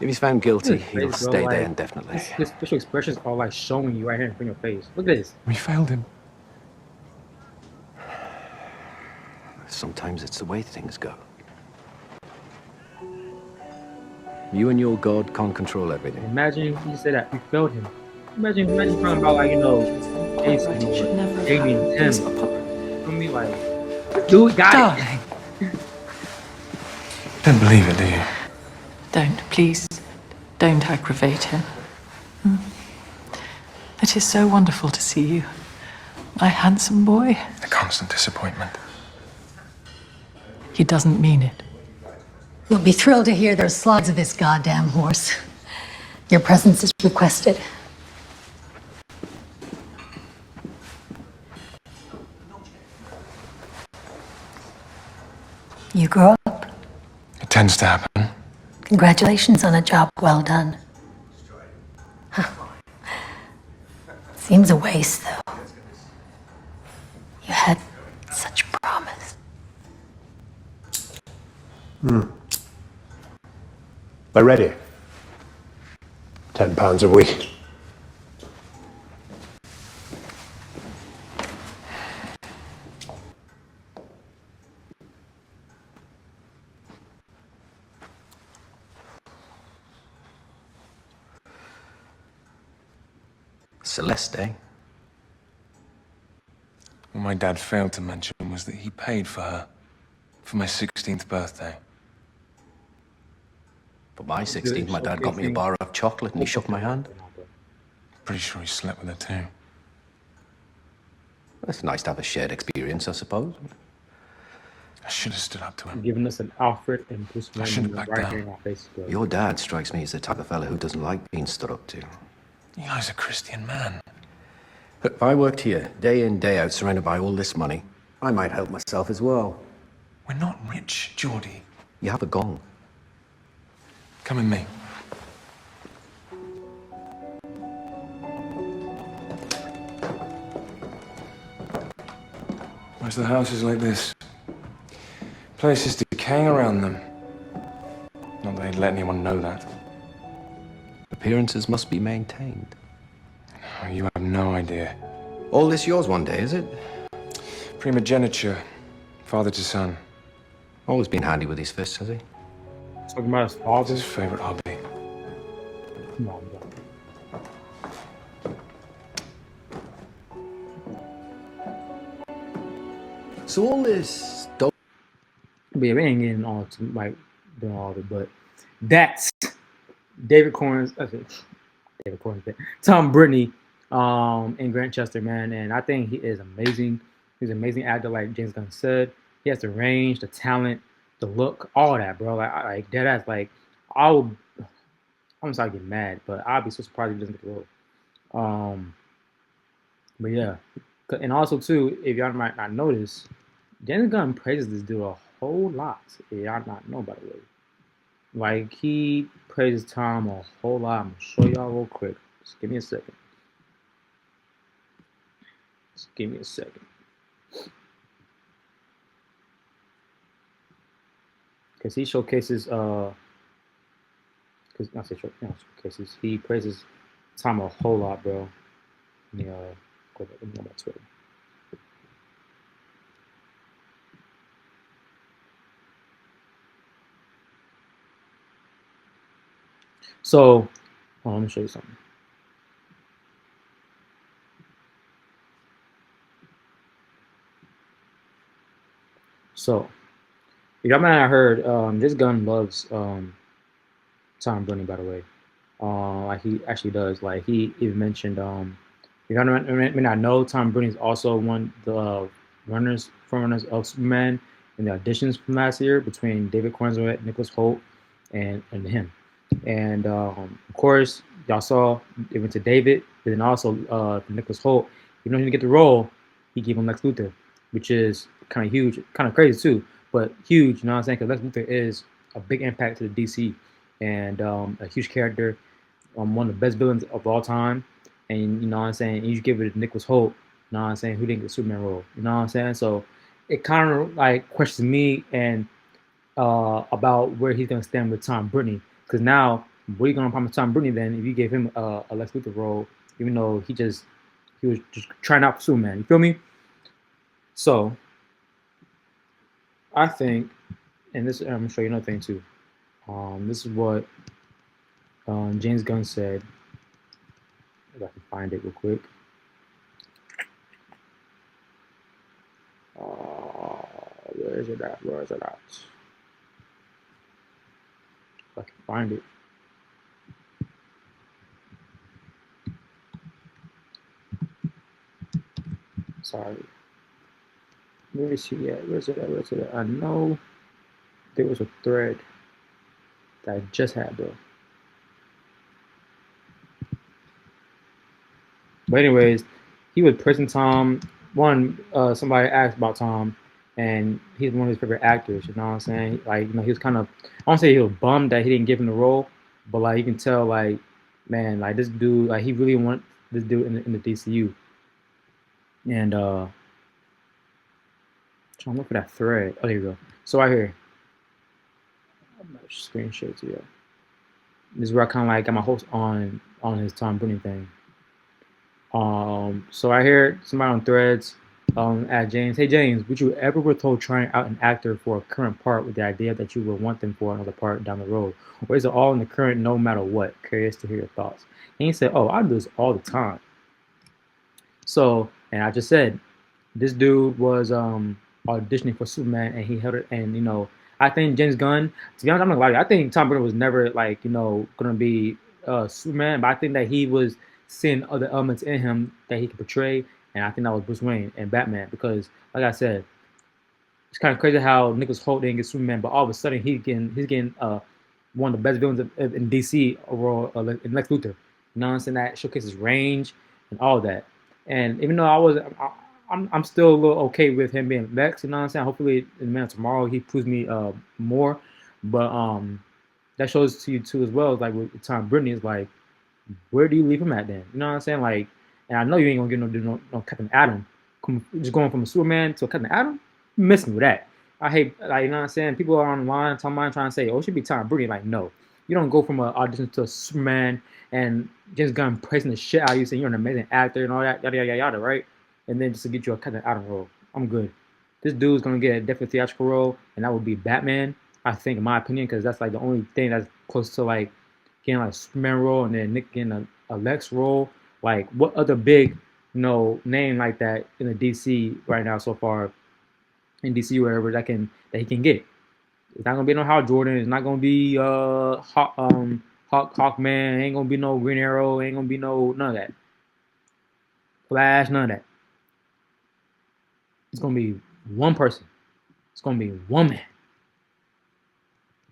Speaker 11: If he's found guilty, he'll stay there indefinitely.
Speaker 1: His facial expressions are like showing you right here in front of your face. Look at this.
Speaker 4: We failed him.
Speaker 11: Sometimes it's the way things go. You and your God can't control everything.
Speaker 1: Imagine you said that we failed him. Imagine talking about like Jason or Damien, Tim. For me, like, dude, got it.
Speaker 4: Don't believe it, do you?
Speaker 12: Don't, please. Don't aggravate him. It is so wonderful to see you, my handsome boy.
Speaker 4: A constant disappointment.
Speaker 12: He doesn't mean it.
Speaker 8: You'll be thrilled to hear there's slides of this goddamn horse. Your presence is requested. You grow up.
Speaker 4: It tends to happen.
Speaker 8: Congratulations on a job well done. Seems a waste, though. You had such promise.
Speaker 13: They're ready. £10 a week.
Speaker 11: Celeste, eh?
Speaker 4: What my dad failed to mention was that he paid for her for my 16th birthday.
Speaker 11: For my 16th, my dad got me a bar of chocolate and he shook my hand.
Speaker 4: Pretty sure he slept with her too.
Speaker 11: It's nice to have a shared experience, I suppose.
Speaker 10: I should have stood up to him.
Speaker 1: giving us an Alfred and Bruce
Speaker 10: I
Speaker 1: Wayne
Speaker 10: shouldn't
Speaker 1: moment
Speaker 10: back
Speaker 1: right
Speaker 10: down.
Speaker 1: here in our faces, bro.
Speaker 11: Your dad strikes me as the type of fella who doesn't like being stood up to.
Speaker 10: Eli's a Christian man.
Speaker 11: Look, if I worked here, day in, day out, surrounded by all this money, I might help myself as well.
Speaker 10: We're not rich, Geordie.
Speaker 11: You have a gong.
Speaker 10: Come with me. Most of the houses like this. Place is decaying around them. Not that they'd let anyone know that.
Speaker 11: Appearances must be maintained.
Speaker 10: Oh, you have no idea.
Speaker 11: All this yours one day, is it?
Speaker 10: Primogeniture. Father to son.
Speaker 11: Always been handy with his fists, has he?
Speaker 1: Talking about his father's
Speaker 10: His favorite hobby.
Speaker 1: Come on, bro.
Speaker 11: So all this
Speaker 1: But yeah, we ain't getting on to like doing all of it, but that's David Corns. David Corns, Tom Brittany, in Grantchester, man, and I think he is amazing. He's an amazing actor, like James Gunn said. He has the range, the talent, the look, all that, bro. Like dead ass. Like I would, I'm sorry, get mad, but I'd be so surprised if he doesn't get the role. But yeah, and also too, if y'all might not notice, James Gunn praises this dude a whole lot. If y'all not know, by the way, like he praises Tom a whole lot. I'm gonna show y'all real quick. Just give me a second. Just give me a second. Because he showcases, because not say showcases, he praises Tom a whole lot, bro. Let me go back on my Twitter. So, let me show you something. So, if y'all might have heard, this gun loves Tom Bruni, by the way. Like he actually does. Like he even mentioned, you know, may not know, Tom Bruni is also one of the forerunners of Superman in the auditions from last year between David Cornswell, Nicholas Hoult, and him. And of course, y'all saw it went to David, but then also Nicholas Hoult. Even though he didn't get the role, he gave him Lex Luthor, which is kind of huge, kind of crazy too, but huge. You know what I'm saying? Because Lex Luthor is a big impact to the DC and a huge character, one of the best villains of all time. And you know what I'm saying? And you give it to Nicholas Hoult, you know what I'm saying, who didn't get the Superman role. You know what I'm saying? So it kind of like questions me and about where he's gonna stand with Tom Brittany. Because now, what are you gonna promise Tom Brittany then if you gave him a Lex Luthor role, even though he was just trying out for Superman? You feel me? So I think, and this I'm gonna show you another thing too. This is what James Gunn said. If I can find it real quick. Where is it at? Where is it at? If I can find it. Sorry. Where is he at? Where is it at? Where is it at? I know there was a thread that I just had though. But anyways, he would prison Tom. Somebody asked about Tom, and he's one of his favorite actors. You know what I'm saying? Like, you know, he was kind of, I won't say he was bummed that he didn't give him the role, but like you can tell, like, man, like this dude, like he really want this dude in the DCU. And trying to look for that thread. Oh, there you go. So right here, I'm gonna screen share to you. This is where I kind of like got my hopes on his Tom Bruni thing. So I hear somebody on Threads at James. Hey James, would you ever were told trying out an actor for a current part with the idea that you would want them for another part down the road, or is it all in the current no matter what? Curious to hear your thoughts. And he said, "Oh, I do this all the time." So, and I just said, this dude was auditioning for Superman, and he held it. And you know, I think James Gunn. To be honest, I'm not gonna lie to you, I think Tom Brady was never like gonna be Superman, but I think that he was seeing other elements in him that he could portray, and I think that was Bruce Wayne and Batman because, like I said, it's kind of crazy how Nicholas Hoult didn't get Superman, but all of a sudden he's getting one of the best villains in DC overall, in Lex Luthor. You know what I'm saying? That showcases range and all that. And even though I'm still a little okay with him being Lex. You know what I'm saying? Hopefully, in the man tomorrow he proves me more. But that shows to you too as well. Like with Tom Brittany, is like, where do you leave him at then? You know what I'm saying? Like, and I know you ain't gonna get no Captain Atom. Just going from a Superman to a Captain Atom, you miss me with that. I hate, like, you know what I'm saying? People are online trying to say, oh, it should be Tom Brady. Like, no, you don't go from an audition to a Superman and James Gunn praising the shit out of you, saying you're an amazing actor and all that, yada yada yada, right? And then just to get you a Captain Atom role, I'm good. This dude's gonna get a definite theatrical role, and that would be Batman. I think, in my opinion, because that's like the only thing that's close to like getting like a Superman role, and then Nick getting a Lex role. Like, what other big, name like that in the DC right now so far, in DC or whatever, that he can get? It's not gonna be no Hal Jordan. It's not gonna be Hawkman. Ain't gonna be no Green Arrow. Ain't gonna be none of that. Flash, none of that. It's gonna be one person. It's gonna be one man,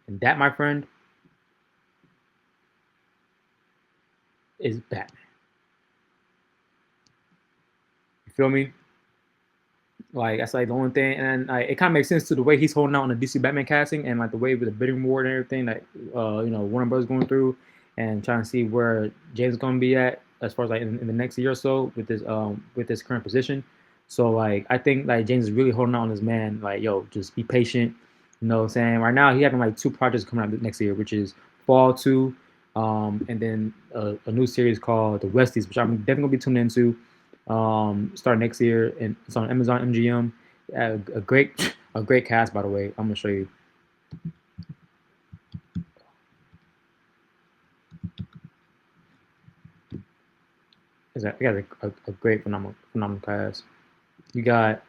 Speaker 1: and that, my friend, is Batman. You feel me? Like, that's like the only thing, and like, it kind of makes sense to the way he's holding out on the DC Batman casting, and like the way with the bidding war and everything that Warner Bros. Going through, and trying to see where James is gonna be at as far as like in the next year or so with this current position. So like, I think like James is really holding out on this man. Like, yo, just be patient. You know what I'm saying? Right now he having like two projects coming out next year, which is Fall 2, and then a new series called The Westies, which I'm definitely gonna be tuned into. Start next year, and it's on Amazon MGM. A great cast, by the way. I'm gonna show you. You got a great phenomenal cast. You got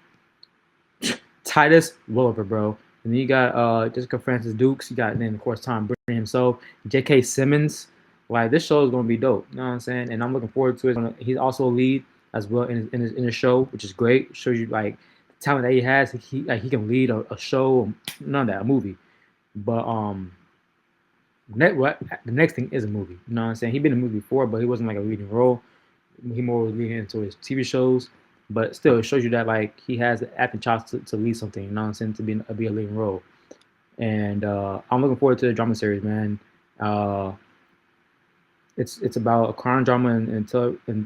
Speaker 1: Titus Welliver, bro, and then you got Jessica Francis Dukes. You got, then of course Tom Britton himself, J.K. Simmons. Like, this show is gonna be dope. You know what I'm saying? And I'm looking forward to it. He's also a lead as well in his show, which is great. It shows you like the talent that he has. He can lead a show, none of that, a movie. But the next thing is a movie. You know what I'm saying? He's been in a movie before, but he wasn't like a leading role. He more was leading into his TV shows. But still, it shows you that like he has the acting chops to lead something. You know what I'm saying? To be a leading role. And I'm looking forward to the drama series, man. It's about a crime drama and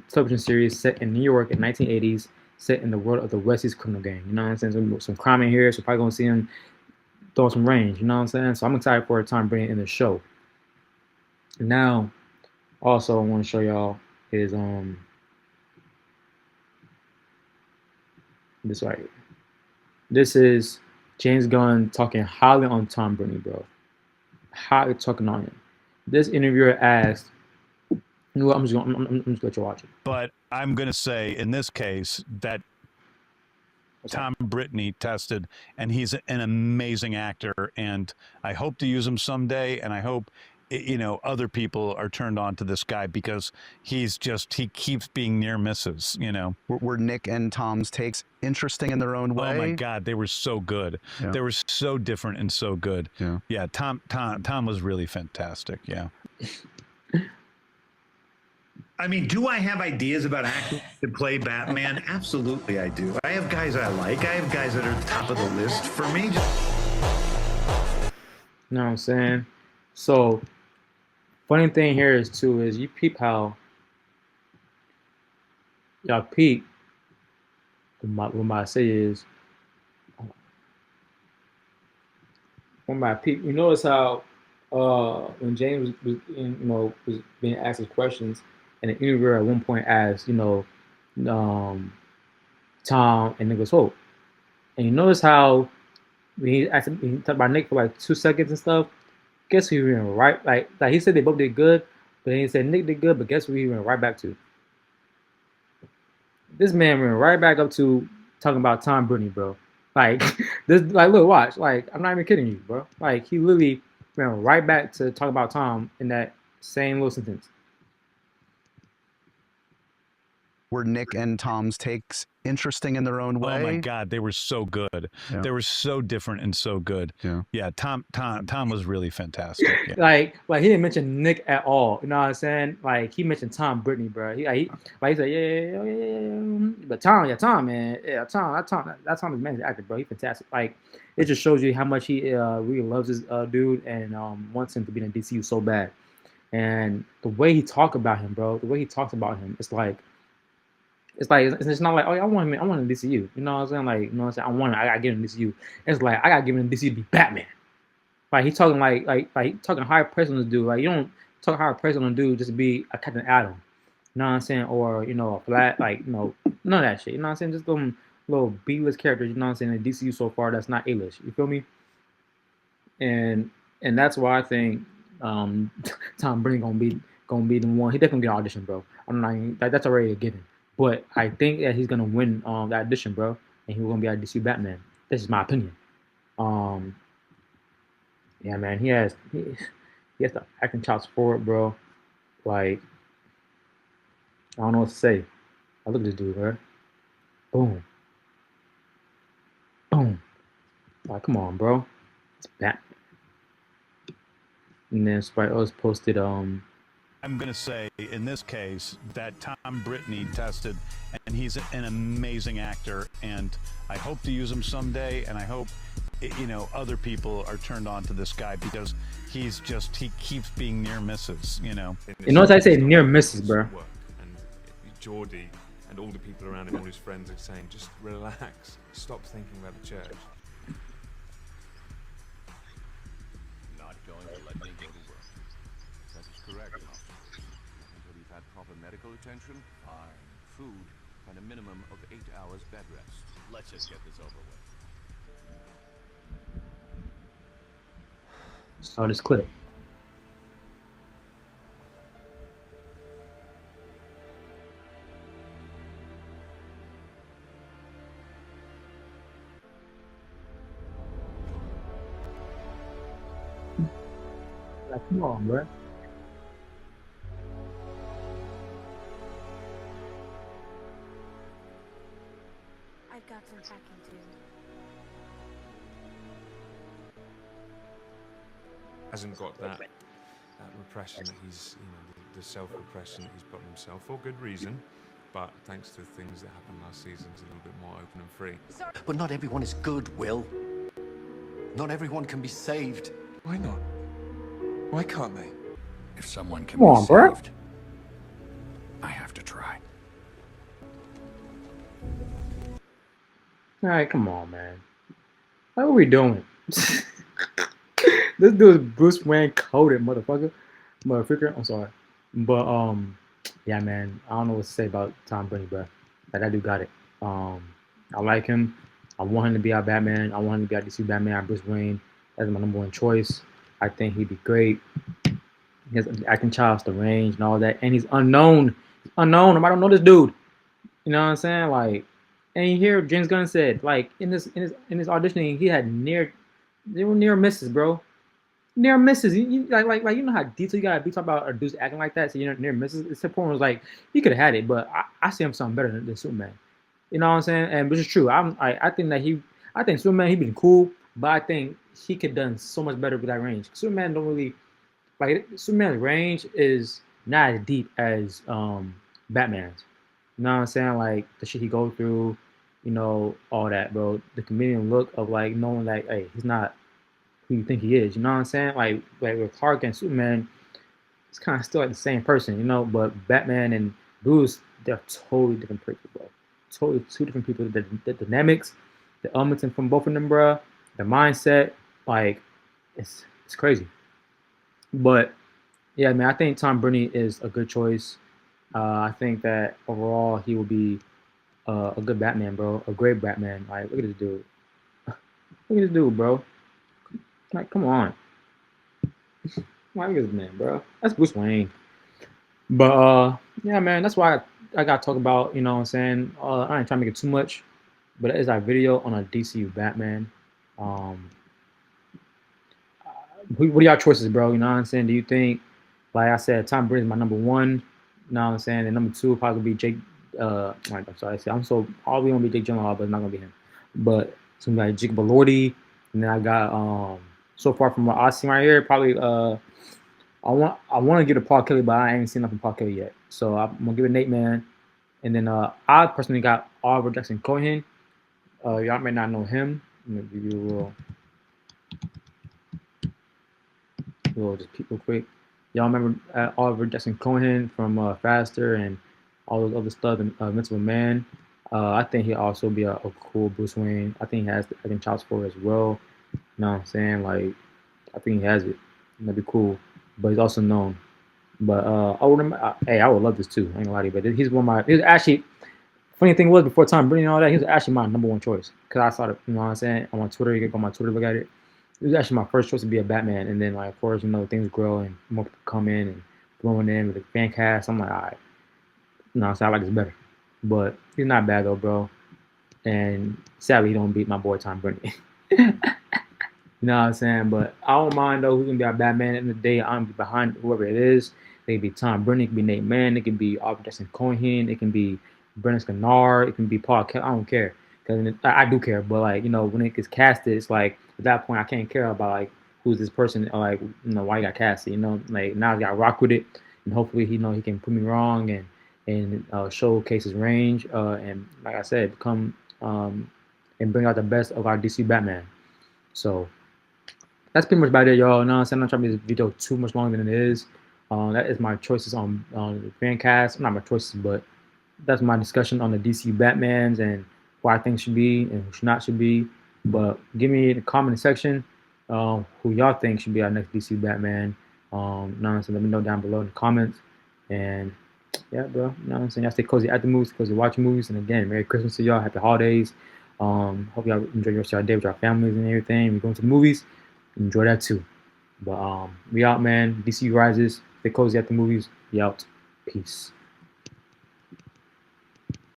Speaker 1: television series set in New York in 1980s, set in the world of the Westies criminal gang. You know what I'm saying? Some crime in here, so probably gonna see him throw some range. You know what I'm saying? So I'm excited for Tom Brady in the show. Now, also I want to show y'all is this right here. This is James Gunn talking highly on Tom Brady, bro. Highly talking on him. This interviewer asked, you know what, I'm just gonna let you watch it.
Speaker 14: But I'm gonna say in this case that Tom Brittany tested, and he's an amazing actor, and I hope to use him someday, and I hope other people are turned on to this guy, because he keeps being near misses.
Speaker 15: Were Nick and Tom's takes interesting in their own way?
Speaker 14: Oh my God, they were so good.
Speaker 15: Yeah.
Speaker 14: They were so different and so good.
Speaker 15: Yeah.
Speaker 14: Tom was really fantastic. Yeah.
Speaker 16: I mean, do I have ideas about actors to play Batman? Absolutely, I do. I have guys I like. I have guys that are at the top of the list. For me,
Speaker 1: you know what I'm saying? So, funny thing here is you peep how y'all peep. What I say is, when my peep, you notice how when James was being asked his questions, and the interviewer at one point asked, Tom and Nicholas Hoult, and you notice how when he talked about Nick for like 2 seconds and stuff. Guess who he went right? Like he said they both did good, but then he said Nick did good, but guess who he went right back to? This man went right back up to talking about Tom Brady, bro. Like this, like, look, watch. Like, I'm not even kidding you, bro. Like, he literally went right back to talk about Tom in that same little sentence.
Speaker 15: Were Nick and Tom's takes interesting in their own way?
Speaker 14: Oh my God, they were so good.
Speaker 15: Yeah.
Speaker 14: They were so different and so good.
Speaker 15: Yeah.
Speaker 14: Tom was really fantastic. Yeah.
Speaker 1: Like he didn't mention Nick at all. You know what I'm saying? Like he mentioned Tom Brittany, bro. He said, yeah. But Tom, man, that Tom is amazing actor, bro. He's fantastic. Like it just shows you how much he really loves this dude and wants him to be in DCU so bad. And the way he talks about him, bro, it's like it's not like, oh, I want him in DCU. You know what I'm saying? Like, you know what I'm saying? I gotta get him in DCU. It's like I gotta give him DCU to be Batman. Like he talking like he talking higher praise on this dude. Like you don't talk higher praise on a dude just to be a Captain Adam. You know what I'm saying? Or a flat none of that shit. You know what I'm saying? Just them little B-list characters. You know what I'm saying? In DCU so far, that's not A-list. You feel me? And that's why I think Tom Brady gonna be the one. He definitely get an audition, bro. I'm not even, that's already a given. But I think that he's gonna win that audition, bro, and he's gonna be our DCU Batman. This is my opinion. Yeah, man, he has the acting chops for it, bro. Like, I don't know what to say. I look at this dude, bro. Boom. Boom. Like, come on, bro. It's Batman. And then Sprite Oz posted
Speaker 14: I'm gonna say in this case that Tom Brittany tested, and he's an amazing actor, and I hope to use him someday, and I hope other people are turned on to this guy because he keeps being near misses.
Speaker 1: You know what I say? Near misses, bro.
Speaker 17: And Geordie and all the people around him, all his friends, are saying, just relax, stop thinking about the church.
Speaker 18: Not going to let me go to work. That is correct, Master. Until you've had proper medical attention, fine, food, and a minimum of 8 hours bed rest. Let's just get this over with.
Speaker 1: Start this clip. Like, come on, bro.
Speaker 19: I've got some packing to do.
Speaker 17: Hasn't got that repression that he's, the self-repression that he's put on himself for good reason, but thanks to things that happened last season, he's a little bit more open and free.
Speaker 18: But not everyone is good, Will. Not everyone can be saved.
Speaker 10: Why not? Why can't they?
Speaker 18: If someone can
Speaker 1: Come on,
Speaker 18: be
Speaker 1: bro.
Speaker 18: saved, I have to try.
Speaker 1: All right, come on, man. What are we doing? This dude is Bruce Wayne coded, motherfucker. I'm sorry, but yeah, man. I don't know what to say about Tom Brady, bro. Like, that dude got it. I like him. I want him to be our Batman. I want him to be our DC Batman, our Bruce Wayne. That's my number one choice. I think he'd be great. He has acting chops, the range, and all that. And he's unknown. He's unknown. Nobody don't know this dude. You know what I'm saying? Like, and you hear James Gunn said, like, in this auditioning, he had near misses, bro. Near misses. Like you know how detailed you gotta be talking about a dude's acting like that. So near misses. It's the point was like he could have had it, but I see him something better than Superman. You know what I'm saying? And which is true. I think that I think Superman, he'd been cool, but I think he could done so much better with that range. Superman don't really like Superman's range is not as deep as Batman's. You know what I'm saying? Like the shit he go through, all that, bro. The comedian look of like knowing that, hey, he's not who you think he is. You know what I'm saying? Like with Clark and Superman, it's kind of still like the same person, But Batman and Bruce, they're totally different people, bro. Totally two different people. The dynamics, the elements from both of them, bro. The mindset, like it's crazy. But yeah, man, I think Tom Brady is a good choice. I think that overall he will be a good Batman, bro. A great Batman. Like, look at this dude. Look at this dude, bro. Like, come on. Why look at this man, bro? That's Bruce Wayne. But yeah, man, that's why I gotta talk about, you know what I'm saying? I ain't trying to make it too much, but it is our video on a DCU Batman. What are y'all choices, bro? You know what I'm saying? Do you think, like I said, Tom Brady is my number one? You know what I'm saying? And number two would probably be I'm sorry, I'm so probably gonna be Jake Gyllenhaal, but it's not gonna be him. But it's gonna be like Jake Belordi, and then I got so far from what I see right here, probably I want to give it to Paul Kelly, but I ain't seen nothing from Paul Kelly yet. So I'm gonna give it Nate Man, and then I personally got Oliver Jackson Cohen. Y'all may not know him. I'm gonna give you a little just peek real quick. Y'all remember Oliver Jackson Cohen from Faster and all those other stuff, and Invincible Man. I think he'll also be a cool Bruce Wayne. I think he has I think chops for it as well. You know what I'm saying? Like, I think he has it. That'd be cool. But he's also known. But hey, I would love this too. I ain't gonna lie to you. But he's one of my. He was actually funny thing was before Tom Brady and all that. He was actually my number one choice because I saw it. You know what I'm saying? On my Twitter, you can go on my Twitter, look at it. It was actually my first choice to be a Batman, and then like of course things grow and more people come in and blowing in with the fan cast. I'm like, all right, no, so I like this better. But he's not bad though, bro. And sadly, he don't beat my boy Tom Brady. You know what I'm saying? But I don't mind though who's gonna be our Batman at the end of the day. I'm behind whoever it is. It can be Tom Brennan, it can be Nate Mann, it can be Albert Jackson Cohen, it can be Brennan Scannar, it can be Paul Kelly. I don't care. Because I do care, but like, when it gets casted, it's like at that point I can't care about like who's this person or like why he got casted, like now I got rock with it and hopefully he can prove me wrong and showcase his range and like I said, become and bring out the best of our DC Batman. So that's pretty much about it, y'all. No, I'm not trying to make this video too much longer than it is. That is my choices on the fan cast. Not my choices, but that's my discussion on the DC Batmans and who I think should be and who should not should be. But give me in the comment section who y'all think should be our next DC Batman. So let me know down below in the comments. And yeah, bro. Y'all stay cozy at the movies, cozy watching movies. And again, Merry Christmas to y'all. Happy holidays. Hope y'all enjoy your rest of your day with your families and everything. We're going to the movies. Enjoy that too. But we out, man. DC rises. Stay cozy at the movies. We out. Peace.